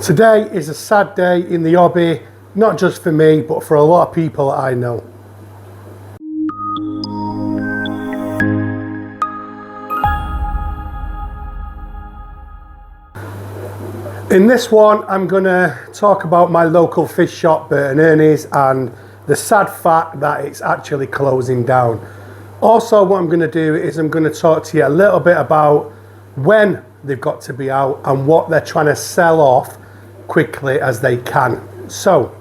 Today is a sad day in the hobby, not just for me, but for a lot of people that I know. In this one, I'm going to talk about my local fish shop, Bert and Ernie's, and the sad fact that it's actually closing down. Also, what I'm going to do is I'm going to talk to you a little bit about when they've got to be out and what they're trying to sell off quickly as they can. So,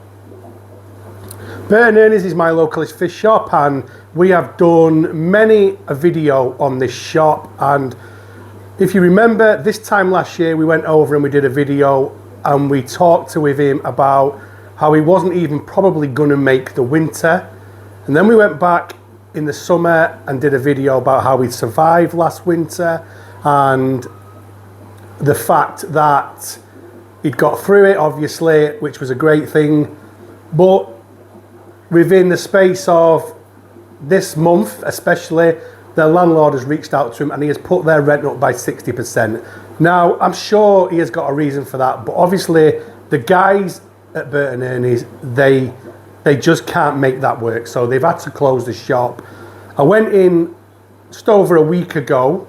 Bert and Ernie's is my localist fish shop, and we have done many a video on this shop. And if you remember, this time last year we went over and we did a video and we talked with him about how he wasn't even probably going to make the winter. And then we went back in the summer and did a video about how we survived last winter and the fact that he'd got through it, obviously, which was a great thing. But within the space of this month, especially, the landlord has reached out to him and he has put their rent up by 60%. Now, I'm sure he has got a reason for that, but obviously the guys at Bert and Ernie's, they just can't make that work. So they've had to close the shop. I went in just over a week ago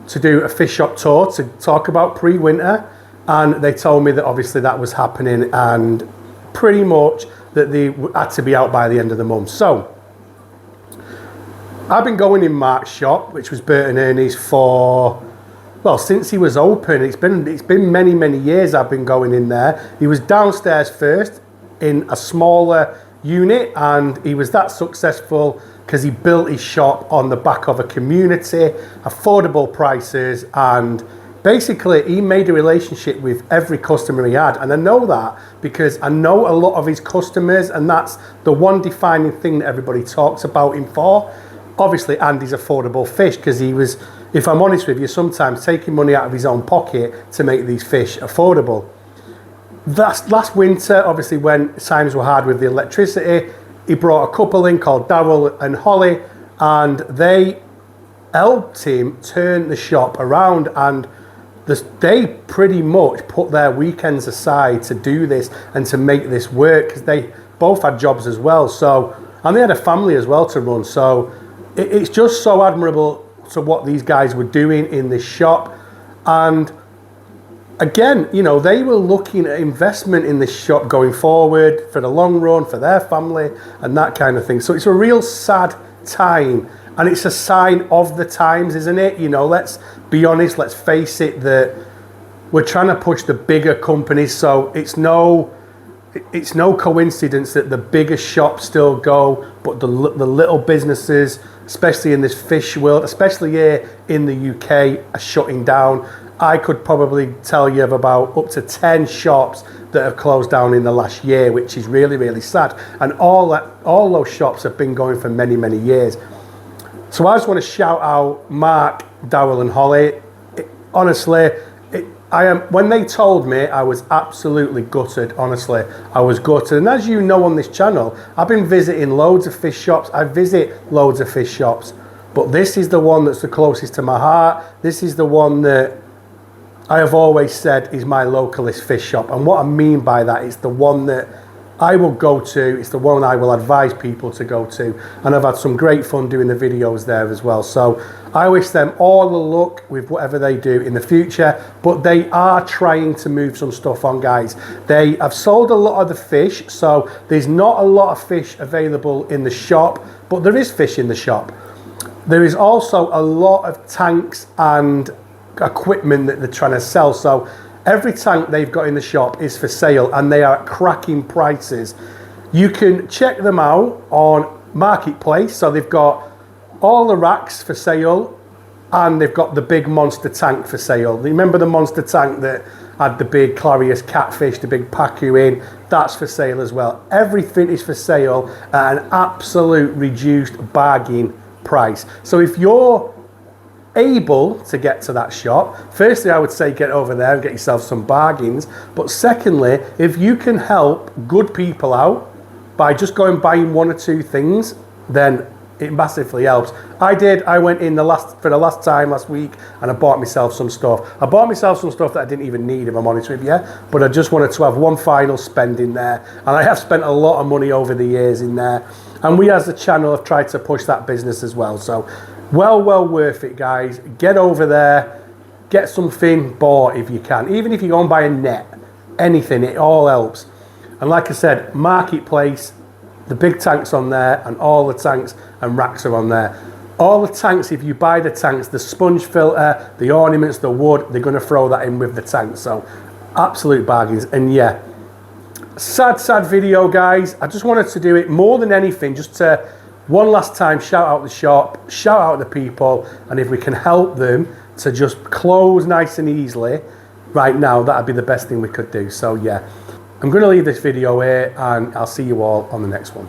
to do a fish shop tour to talk about pre-winter, and they told me that obviously that was happening and pretty much that they had to be out by the end of the month. So I've been going in Mark's shop, which was Bert and Ernie's, for, well, since he was open. It's been many years I've been going in there. He was downstairs first in a smaller unit, and he was that successful because he built his shop on the back of a community, affordable prices, and basically he made a relationship with every customer he had. And I know that because I know a lot of his customers, and that's the one defining thing that everybody talks about him for. Obviously, Andy's affordable fish, because he was, if I'm honest with you, sometimes taking money out of his own pocket to make these fish affordable. Last winter, obviously, when times were hard with the electricity, he brought a couple in called Daryl and Holly, and they helped him turn the shop around, and they pretty much put their weekends aside to do this and to make this work, because they both had jobs as well. So, and they had a family as well to run. So it's just so admirable to what these guys were doing in this shop. And again, you know, they were looking at investment in this shop going forward for the long run, for their family and that kind of thing. So it's a real sad time, and it's a sign of the times, isn't it? You know, let's be honest, let's face it, that we're trying to push the bigger companies. So it's no coincidence that the bigger shops still go, but the little businesses, especially in this fish world, especially here in the UK, are shutting down. I could probably tell you of about up to 10 shops that have closed down in the last year, which is really sad. And all those shops have been going for many years. So I just want to shout out Mark, Daryl and Holly. Honestly, when they told me, I was absolutely gutted, honestly. I was gutted. And as you know on this channel, I've been visiting loads of fish shops. I visit loads of fish shops. But this is the one that's the closest to my heart. This is the one that I have always said is my localist fish shop. And what I mean by that, it's the one that I will go to. It's the one I will advise people to go to. And I've had some great fun doing the videos there as well. So I wish them all the luck with whatever they do in the future. But they are trying to move some stuff on, guys. They have sold a lot of the fish, so there's not a lot of fish available in the shop, but there is fish in the shop. There is also a lot of tanks and equipment that they're trying to sell. So every tank they've got in the shop is for sale, and they are at cracking prices. You can check them out on Marketplace. So they've got all the racks for sale, and they've got the big monster tank for sale. Remember the monster tank that had the big Clarius catfish, the big Pacu in? That's for sale as well. Everything is for sale at an absolute reduced bargain price. So if you're able to get to that shop, firstly I would say get over there and get yourself some bargains. But secondly, if you can help good people out by just going buying one or two things, then it massively helps. I went in for the last time last week, and I bought myself some stuff. I bought myself some stuff that I didn't even need, if I'm honest with you, but I just wanted to have one final spend in there, and I have spent a lot of money over the years in there, and we as a channel have tried to push that business as well. So well worth it, guys. Get over there, get something bought if you can, even if you go and buy a net, anything, it all helps. And like I said, Marketplace, the big tanks on there, and all the tanks and racks are on there. All the tanks, if you buy the tanks, the sponge filter, the ornaments, the wood, they're going to throw that in with the tanks. So absolute bargains. And yeah, sad video, guys. I just wanted to do it more than anything, just to one last time shout out the shop, shout out the people, and if we can help them to just close nice and easily right now, that'd be the best thing we could do. So yeah, I'm going to leave this video here, and I'll see you all on the next one.